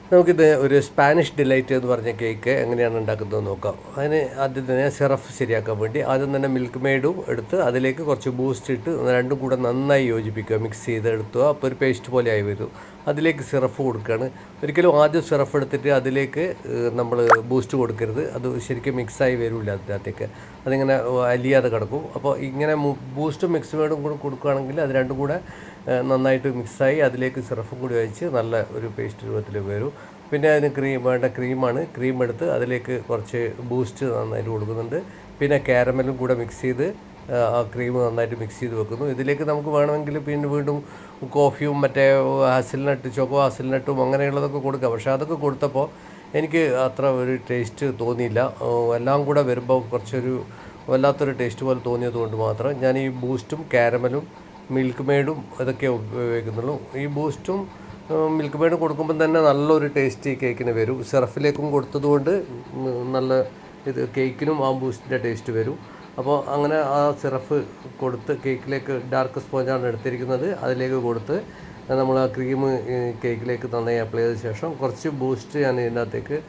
നമുക്കിത് ഒരു Spanish delight എന്ന് പറഞ്ഞ കേക്ക് എങ്ങനെയാണ് ഉണ്ടാക്കുന്നത് നോക്കാം. അതിന് ആദ്യം തന്നെ സിറപ്പ് ശരിയാക്കാൻ വേണ്ടി ആദ്യം തന്നെ മിൽക്ക് മെയ്ഡും എടുത്ത് അതിലേക്ക് കുറച്ച് ബൂസ്റ്റ് ഇട്ട് രണ്ടും കൂടെ നന്നായി യോജിപ്പിക്കുക, മിക്സ് ചെയ്ത് എടുക്കുക. അപ്പോൾ ഒരു പേസ്റ്റ് പോലെ ആയി വരും. അതിലേക്ക് സിറപ്പ് കൊടുക്കുകയാണ്. ഒരിക്കലും ആദ്യം സിറപ്പ് എടുത്തിട്ട് അതിലേക്ക് നമ്മൾ ബൂസ്റ്റ് കൊടുക്കരുത്. അത് ശരിക്കും മിക്സായി വരില്ല അതിനകത്തേക്ക്, അതിങ്ങനെ അലിയാതെ കിടക്കും. അപ്പോൾ ഇങ്ങനെ ബൂസ്റ്റും മിക്സ് മെയ്ഡും കൂടെ കൊടുക്കുകയാണെങ്കിൽ അത് രണ്ടും കൂടെ നന്നായിട്ട് മിക്സായി അതിലേക്ക് സിറപ്പും കൂടി ഒഴിച്ച് നല്ല ഒരു പേസ്റ്റ് രൂപത്തിൽ വരും. പിന്നെ അതിന് വേണ്ട ക്രീമാണ്. ക്രീം എടുത്ത് അതിലേക്ക് കുറച്ച് ബൂസ്റ്റ് നന്നായിട്ട് കൊടുക്കുന്നുണ്ട്. പിന്നെ കാരമലും കൂടെ മിക്സ് ചെയ്ത് ആ ക്രീം നന്നായിട്ട് മിക്സ് ചെയ്ത് വെക്കുന്നു. ഇതിലേക്ക് നമുക്ക് വേണമെങ്കിൽ പിന്നെ വീണ്ടും കോഫിയും മറ്റേ ചോക്കോ ഹാസിൽനട്ടും അങ്ങനെയുള്ളതൊക്കെ കൊടുക്കാം. പക്ഷേ അതൊക്കെ കൊടുത്തപ്പോൾ എനിക്ക് അത്ര ഒരു ടേസ്റ്റ് തോന്നിയില്ല. എല്ലാം കൂടെ വരുമ്പോൾ കുറച്ചൊരു വല്ലാത്തൊരു ടേസ്റ്റ് പോലെ തോന്നിയത് കൊണ്ട് മാത്രം ഞാൻ ഈ ബൂസ്റ്റും കാരമലും മിൽക്ക് മെയ്ഡും ഇതൊക്കെ ഉപയോഗിക്കുന്നുള്ളൂ. ഈ ബൂസ്റ്റും മിൽക്ക് മെയ്ഡും കൊടുക്കുമ്പോൾ തന്നെ നല്ലൊരു ടേസ്റ്റ് ഈ കേക്കിന് വരും. സിറപ്പിലേക്കും കൊടുത്തതുകൊണ്ട് നല്ല ഇത് കേക്കിനും ആ ബൂസ്റ്റിൻ്റെ ടേസ്റ്റ് വരും. അപ്പോൾ അങ്ങനെ ആ സിറപ്പ് കൊടുത്ത് കേക്കിലേക്ക് ഡാർക്ക് സ്പോഞ്ചാണ് എടുത്തിരിക്കുന്നത്, അതിലേക്ക് കൊടുത്ത് നമ്മൾ ആ ക്രീം കേക്കിലേക്ക് നന്നായി അപ്ലൈ ചെയ്ത ശേഷം കുറച്ച് ബൂസ്റ്റ് ഞാൻ ഇതിനകത്തേക്ക്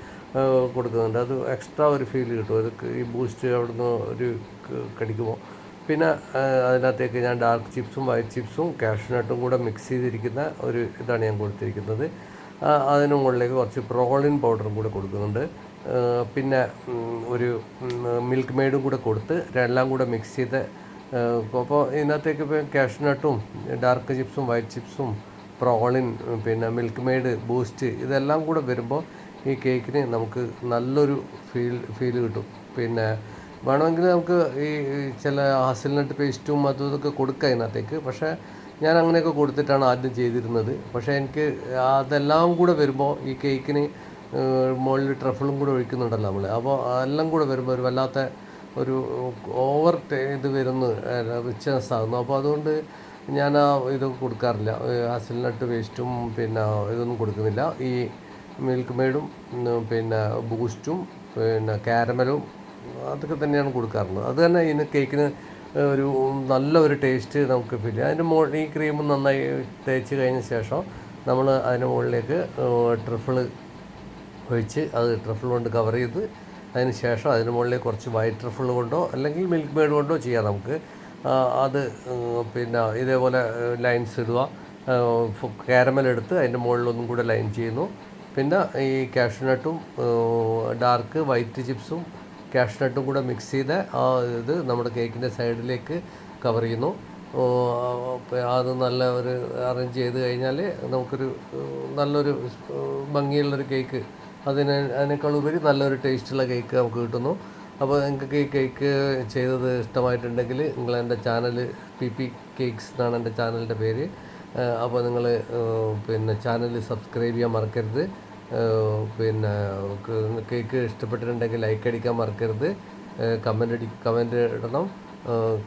കൊടുക്കുന്നുണ്ട്. അത് എക്സ്ട്രാ ഒരു ഫീൽ കിട്ടും. അത് ഈ ബൂസ്റ്റ് അവിടുന്ന് ഒരു കടിക്കുമ്പോൾ. പിന്നെ അതിനകത്തേക്ക് ഞാൻ ഡാർക്ക് ചിപ്സും വൈറ്റ് ചിപ്സും കാഷ്യൂനട്ടും കൂടെ മിക്സ് ചെയ്തിരിക്കുന്ന ഒരു ഇതാണ് ഞാൻ കൊടുത്തിരിക്കുന്നത്. അതിന് മുകളിലേക്ക് കുറച്ച് പ്രോളിൻ പൗഡറും കൂടെ കൊടുക്കുന്നുണ്ട്. പിന്നെ ഒരു മിൽക്ക് മെയ്ഡും കൂടെ കൊടുത്ത് എല്ലാം കൂടെ മിക്സ് ചെയ്ത് അപ്പോൾ ഇതിനകത്തേക്ക് ഇപ്പോൾ കാഷ്യൂനട്ടും ഡാർക്ക് ചിപ്സും വൈറ്റ് ചിപ്സും പ്രോളിൻ പിന്നെ മിൽക്ക് മെയ്ഡ് ബൂസ്റ്റ് ഇതെല്ലാം കൂടെ വരുമ്പോൾ ഈ കേക്കിന് നമുക്ക് നല്ലൊരു ഫീൽ കിട്ടും. പിന്നെ വേണമെങ്കിൽ നമുക്ക് ഈ ചില ഹാസൽനട്ട് പേസ്റ്റും അതും ഇതൊക്കെ കൊടുക്കാം ഇതിനകത്തേക്ക്. പക്ഷേ ഞാൻ അങ്ങനെയൊക്കെ കൊടുത്തിട്ടാണ് ആദ്യം ചെയ്തിരുന്നത്. പക്ഷേ എനിക്ക് അതെല്ലാം കൂടെ വരുമ്പോൾ ഈ കേക്കിന് മുകളിൽ ട്രഫിളും കൂടെ ഒഴിക്കുന്നുണ്ടല്ലോ നമ്മൾ. അപ്പോൾ അതെല്ലാം കൂടെ വരുമ്പോൾ ഒരു വല്ലാത്ത ഒരു ഓവർ ഇത് വരുന്നു, റിച്ച്നെസ് ആകുന്നു. അപ്പോൾ അതുകൊണ്ട് ഞാൻ ഇതൊക്കെ കൊടുക്കാറില്ല. ഹാസൽനട്ട് പേസ്റ്റും പിന്നെ ഇതൊന്നും കൊടുക്കുന്നില്ല. ഈ മിൽക്ക് മെയ്ഡും പിന്നെ ബൂസ്റ്റും പിന്നെ കാരമലും അതൊക്കെ തന്നെയാണ് കൊടുക്കാറുള്ളത്. അത് തന്നെ ഇതിന് കേക്കിന് ഒരു നല്ല ഒരു ടേസ്റ്റ് നമുക്ക് ഫീൽ ചെയ്യും. അതിൻ്റെ ഈ ക്രീം നന്നായി തേച്ച് കഴിഞ്ഞ ശേഷം നമ്മൾ അതിൻ്റെ മുകളിലേക്ക് ട്രഫിൾ ഒഴിച്ച് അത് ട്രഫിൾ കൊണ്ട് കവർ ചെയ്ത് അതിന് ശേഷം അതിന് മുകളിലേക്ക് കുറച്ച് വൈറ്റ് ട്രഫിൾ കൊണ്ടോ അല്ലെങ്കിൽ മിൽക്ക് മെയ്ഡ് കൊണ്ടോ ചെയ്യാം നമുക്ക്. അത് പിന്നെ ഇതേപോലെ ലൈൻസ് ഇടുക. കാരമൽ എടുത്ത് അതിൻ്റെ മുകളിലൊന്നും കൂടെ ലൈൻ ചെയ്യുന്നു. പിന്നെ ഈ കാഷ്യൂനട്ടും ഡാർക്ക് വൈറ്റ് ചിപ്സും കാഷ്യൂനട്ടും കൂടെ മിക്സ് ചെയ്ത് ആ ഇത് നമ്മുടെ കേക്കിൻ്റെ സൈഡിലേക്ക് കവർ ചെയ്യുന്നു. അത് നല്ല ഒരു അറേഞ്ച് ചെയ്ത് കഴിഞ്ഞാൽ നമുക്കൊരു നല്ലൊരു ഭംഗിയുള്ളൊരു കേക്ക്, അതിനേക്കാളുപരി നല്ലൊരു ടേസ്റ്റുള്ള കേക്ക് നമുക്ക് കിട്ടുന്നു. അപ്പോൾ നിങ്ങൾക്ക് ഈ കേക്ക് ചെയ്തത് ഇഷ്ടമായിട്ടുണ്ടെങ്കിൽ നിങ്ങൾ എൻ്റെ ചാനൽ PP കേക്ക്സ് എന്നാണ് എൻ്റെ ചാനലിൻ്റെ പേര്. അപ്പോൾ നിങ്ങൾ പിന്നെ ചാനൽ സബ്സ്ക്രൈബ് ചെയ്യാൻ മറക്കരുത്. പിന്നെ കേക്ക് ഇഷ്ടപ്പെട്ടിട്ടുണ്ടെങ്കിൽ ലൈക്ക് അടിക്കാൻ മറക്കരുത്. കമൻറ്റ് ഇടണം.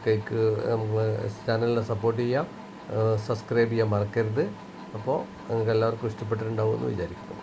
കേക്ക് നമ്മൾ ചാനലിനെ സപ്പോർട്ട് ചെയ്യാം. സബ്സ്ക്രൈബ് ചെയ്യാൻ മറക്കരുത്. അപ്പോൾ നിങ്ങൾക്ക് എല്ലാവർക്കും ഇഷ്ടപ്പെട്ടിട്ടുണ്ടാവുമെന്ന് വിചാരിക്കുന്നു.